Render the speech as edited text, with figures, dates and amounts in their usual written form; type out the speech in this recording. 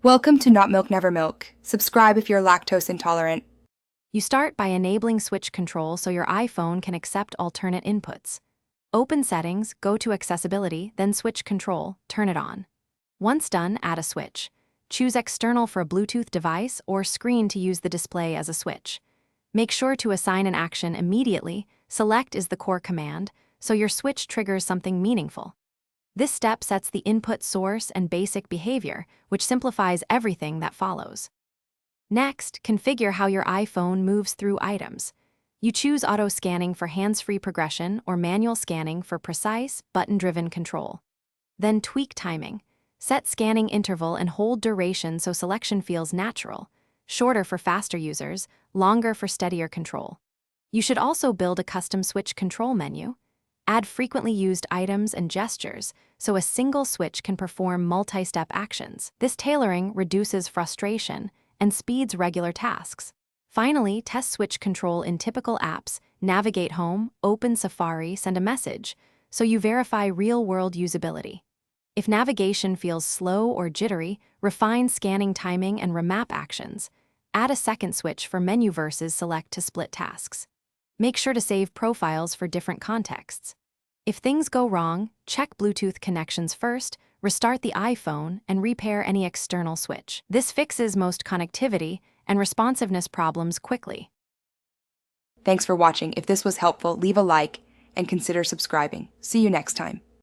Welcome to Not Milk Never Milk. Subscribe if you're lactose intolerant. You start by enabling switch control so your iPhone can accept alternate inputs. Open Settings, go to Accessibility, then Switch Control, turn it on. Once done, add a switch. Choose External for a Bluetooth device or Screen to use the display as a switch. Make sure to assign an action immediately. Select is the core command, so your switch triggers something meaningful. This step sets the input source and basic behavior, which simplifies everything that follows. Next, configure how your iPhone moves through items. You choose auto scanning for hands-free progression or manual scanning for precise, button-driven control. Then tweak timing. Set scanning interval and hold duration so selection feels natural, shorter for faster users, longer for steadier control. You should also build a custom switch control menu. Add frequently used items and gestures so a single switch can perform multi-step actions. This tailoring reduces frustration and speeds regular tasks. Finally, test switch control in typical apps, navigate home, open Safari, send a message, so you verify real-world usability. If navigation feels slow or jittery, refine scanning timing and remap actions. Add a second switch for menu versus select to split tasks. Make sure to save profiles for different contexts. If things go wrong, check Bluetooth connections first, restart the iPhone, and repair any external switch. This fixes most connectivity and responsiveness problems quickly. Thanks for watching. If this was helpful, leave a like and consider subscribing. See you next time.